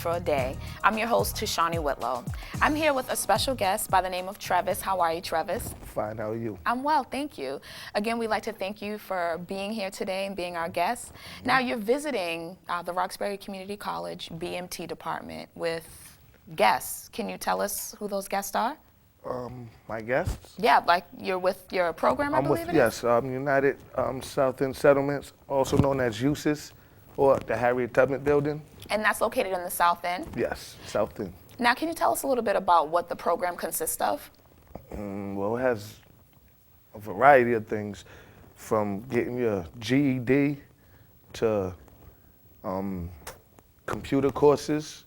for a day. I'm your host, Tashani Whitlow. I'm here with a special guest by the name of Trevis. How are you, Trevis? Fine, how are you? I'm well, thank you. Again, we'd like to thank you for being here today and being our guest. Now, you're visiting the Roxbury Community College BMT department with guests. Can you tell us who those guests are? My guests? Yeah, like you're with your program, I believe it is? Yes, United South End Settlements, also known as USIS, or the Harriet Tubman Building. And that's located in the South End? Yes, South End. Now, can you tell us a little bit about what the program consists of? Well, it has a variety of things, from getting your GED to computer courses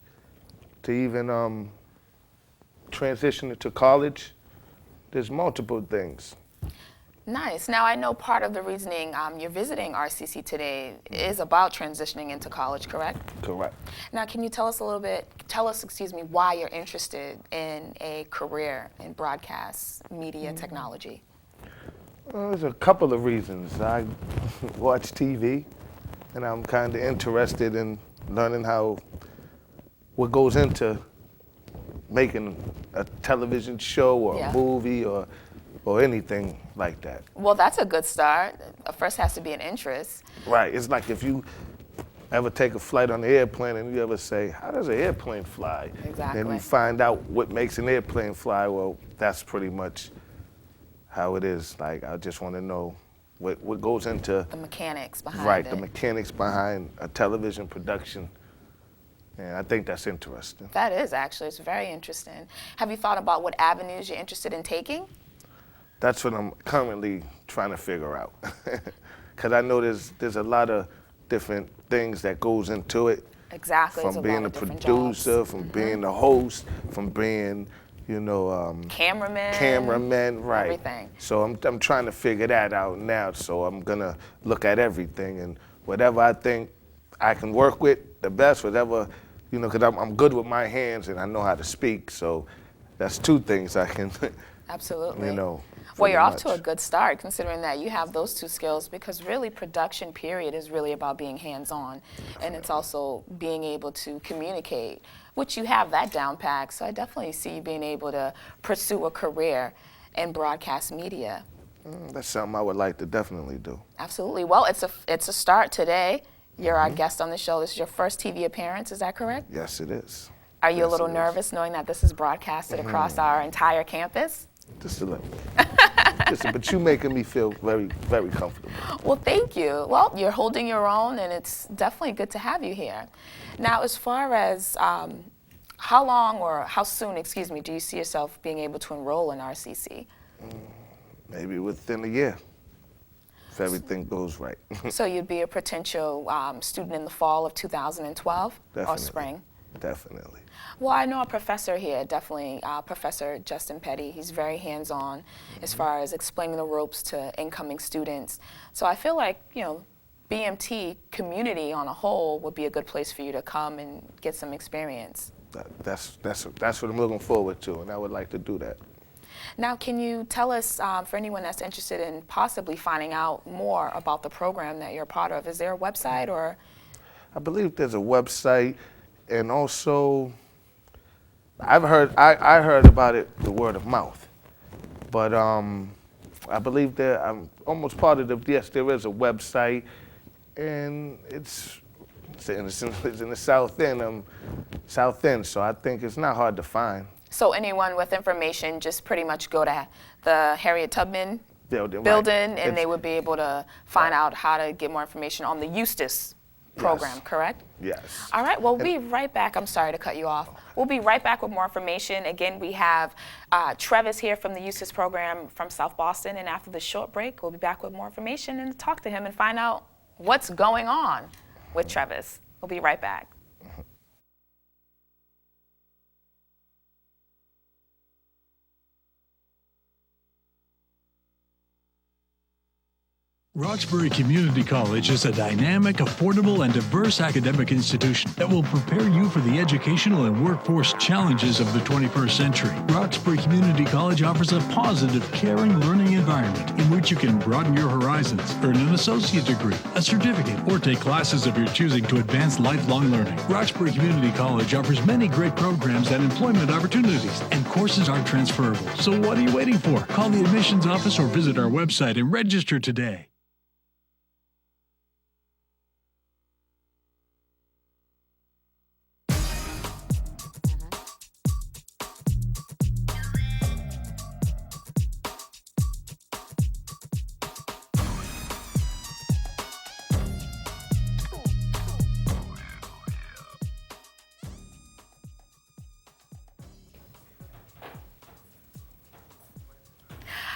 to even transitioning to college. There's multiple things. Nice. Now, I know part of the reasoning you're visiting RCC today is about transitioning into college, correct? Correct. Now, can you tell us why you're interested in a career in broadcast media technology? Well, there's a couple of reasons. I watch TV, and I'm kind of interested in learning what goes into making a television show or a movie or anything like that. Well, that's a good start. First has to be an interest. Right. It's like if you ever take a flight on the airplane and you ever say, how does an airplane fly? Exactly. And you find out what makes an airplane fly. Well, that's pretty much how it is. Like, I just want to know what goes into the mechanics behind it. Right, the mechanics behind a television production. And I think that's interesting. That is, actually. It's very interesting. Have you thought about what avenues you're interested in taking? That's what I'm currently trying to figure out. Because I know there's a lot of different things that goes into it. Exactly. From being a producer, from being a host, from being, cameraman, right. Everything. So I'm trying to figure that out now. So I'm going to look at everything, and whatever I think I can work with the best, whatever, because I'm good with my hands and I know how to speak. So that's two things I can, absolutely. Well, you're off to a good start, considering that you have those two skills, because really production, period, is really about being hands-on. And it's also being able to communicate, which you have that down pat. So I definitely see you being able to pursue a career in broadcast media. That's something I would like to definitely do. Absolutely. Well, it's a start today. You're our guest on the show. This is your first TV appearance, is that correct? Yes, it is. Are you a little nervous knowing that this is broadcasted across our entire campus? Just a little. Listen, but you're making me feel very, very comfortable. Well, thank you. Well, you're holding your own, and it's definitely good to have you here. Now, as far as how soon, do you see yourself being able to enroll in RCC? Maybe within a year, if everything goes right. So you'd be a potential student in the fall of 2012 or spring? Definitely. Well, I know a professor here, definitely, Professor Justin Petty. He's very hands-on as far as explaining the ropes to incoming students. So I feel like, BMT community on a whole would be a good place for you to come and get some experience. That's what I'm looking forward to, and I would like to do that. Now, can you tell us, for anyone that's interested in possibly finding out more about the program that you're a part of, is there a website or? I believe there's a website, and also I heard about it the word of mouth, but I believe I'm almost part of yes, there is a website, and it's in the South End, so I think it's not hard to find. So anyone with information, just pretty much go to the Harriet Tubman building right. and they would be able to find out how to get more information on the Eustace program, correct? Yes. All right, well, we'll be right back. I'm sorry to cut you off. We'll be right back with more information. Again, we have Trevis here from the Eustace program from South Boston, and after the short break, we'll be back with more information and talk to him and find out what's going on with Trevis. We'll be right back. Roxbury Community College is a dynamic, affordable, and diverse academic institution that will prepare you for the educational and workforce challenges of the 21st century. Roxbury Community College offers a positive, caring learning environment in which you can broaden your horizons, earn an associate degree, a certificate, or take classes of your choosing to advance lifelong learning. Roxbury Community College offers many great programs and employment opportunities, and courses are transferable. So what are you waiting for? Call the admissions office or visit our website and register today.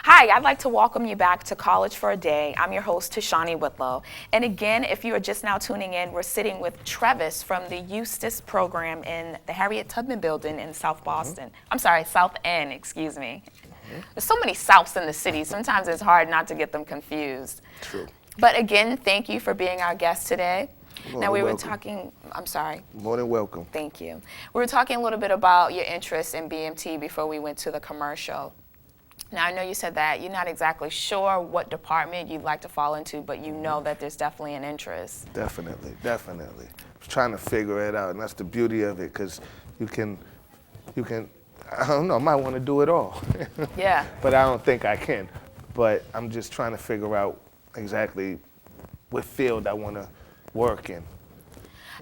Hi, I'd like to welcome you back to College for a Day. I'm your host, Tashani Whitlow. And again, if you are just now tuning in, we're sitting with Trevis from the Eustace program in the Harriet Tubman building in South Boston. I'm sorry, South End, excuse me. There's so many Souths in the city, sometimes it's hard not to get them confused. True. But again, thank you for being our guest today. Now we were welcome. talking, I'm sorry. More than welcome. Thank you. We were talking a little bit about your interest in BMT before we went to the commercial. Now, I know you said that you're not exactly sure what department you'd like to fall into, but you know that there's definitely an interest. Definitely. I was trying to figure it out, and that's the beauty of it, because you can, I don't know, I might want to do it all. Yeah. But I don't think I can. But I'm just trying to figure out exactly what field I want to work in.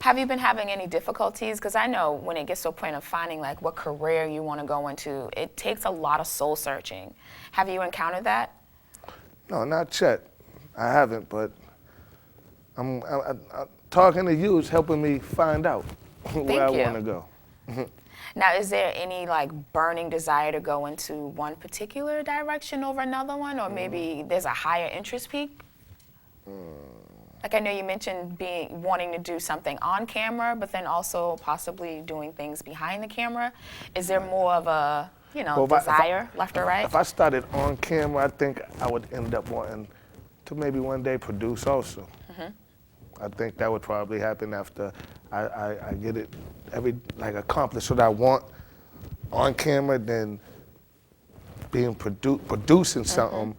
Have you been having any difficulties? Because I know when it gets to a point of finding like what career you want to go into, it takes a lot of soul searching. Have you encountered that? No, not yet. I haven't, but I'm talking to you is helping me find out where I want to go. Now, is there any like burning desire to go into one particular direction over another one, or maybe there's a higher interest peak? Like I know you mentioned wanting to do something on camera, but then also possibly doing things behind the camera. Is there more of a, desire, left or right? If I started on camera, I think I would end up wanting to maybe one day produce also. I think that would probably happen after I get it accomplished what I want on camera. Then producing something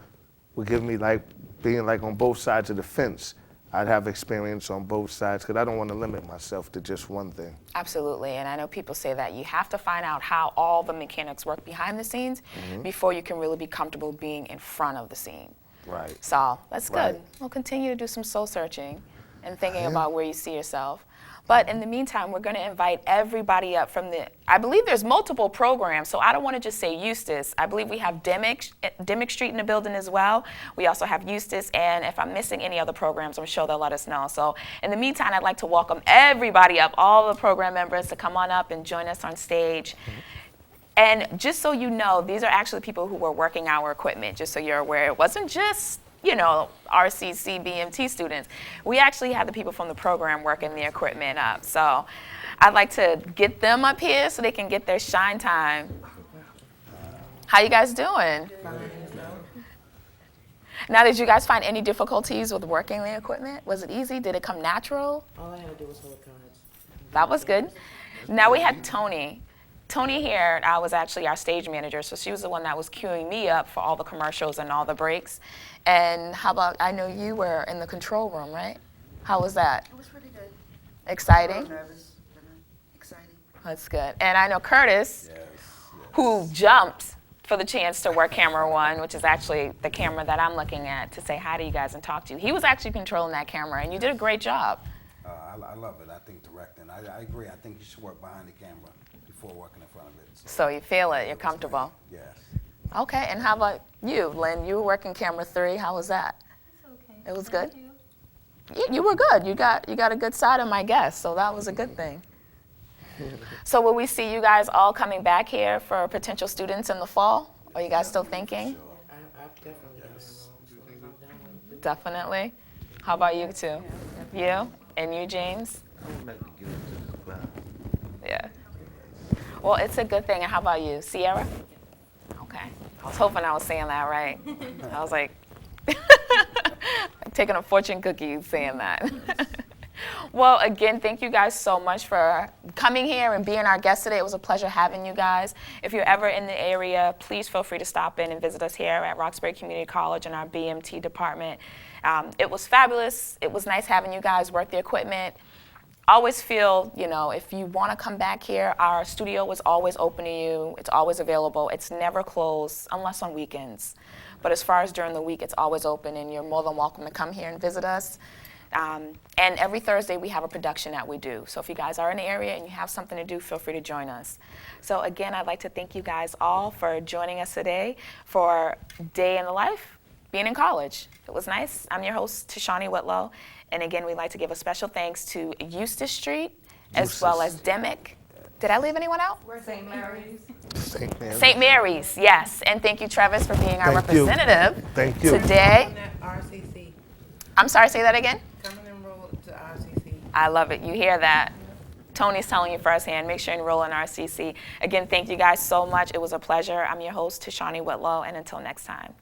would give me being on both sides of the fence. I'd have experience on both sides because I don't want to limit myself to just one thing. Absolutely, and I know people say that you have to find out how all the mechanics work behind the scenes before you can really be comfortable being in front of the scene. Right. So that's good. Right. We'll continue to do some soul searching and thinking about where you see yourself. But in the meantime, we're going to invite everybody up from I believe there's multiple programs, so I don't want to just say Eustace. I believe we have Dimmick Street in the building as well. We also have Eustace, and if I'm missing any other programs, I'm sure they'll let us know. So in the meantime, I'd like to welcome everybody up, all the program members to come on up and join us on stage. And just so you know, these are actually people who were working our equipment, just so you're aware. It wasn't just RCC, BMT students. We actually had the people from the program working the equipment up. So I'd like to get them up here so they can get their shine time. How you guys doing? Now, did you guys find any difficulties with working the equipment? Was it easy? Did it come natural? All I had to do was hold cards. That was good. Now we had Tony. Tony here was actually our stage manager, so she was the one that was queuing me up for all the commercials and all the breaks. And how about, I know you were in the control room, right? How was that? It was pretty good. Exciting? Nervous, but exciting. That's good. And I know Curtis, who jumped for the chance to work camera one, which is actually the camera that I'm looking at, to say hi to you guys and talk to you. He was actually controlling that camera, and you did a great job. I love it. I think directing. I agree. I think you should work behind the camera before working in front of it. So you feel it, you're comfortable. Yes. Okay, and how about you, Lynn? You were working camera 3. How was that? It's okay. It was good? You were good. You got a good side of my guest, so that was a good thing. So will we see you guys all coming back here for potential students in the fall? Are you guys still thinking? I've definitely been enrolled. Definitely. How about you two? You? And you, James? Yeah. Well, it's a good thing. And how about you, Sierra? Okay. I was hoping I was saying that right. I was like, taking a fortune cookie saying that. Well, again, thank you guys so much for coming here and being our guest today. It was a pleasure having you guys. If you're ever in the area, please feel free to stop in and visit us here at Roxbury Community College in our BMT department. It was fabulous. It was nice having you guys work the equipment. Always feel, if you want to come back here, our studio is always open to you. It's always available. It's never closed unless on weekends. But as far as during the week, it's always open, and you're more than welcome to come here and visit us. And every Thursday, we have a production that we do. So if you guys are in the area and you have something to do, feel free to join us. So again, I'd like to thank you guys all for joining us today for Day in the Life, being in college. It was nice. I'm your host, Tashani Whitlow. And again, we'd like to give a special thanks to Eustis Street, as well as Demick. Did I leave anyone out? St. Mary's. St. Mary's, yes. And thank you, Trevis, for being our Thank you. representative Thank you. today. RCC. I'm sorry, say that again? Come and enroll to RCC. I love it. You hear that? Tony's telling you firsthand. Make sure you enroll in RCC. Again, thank you guys so much. It was a pleasure. I'm your host, Tashani Whitlow, and until next time.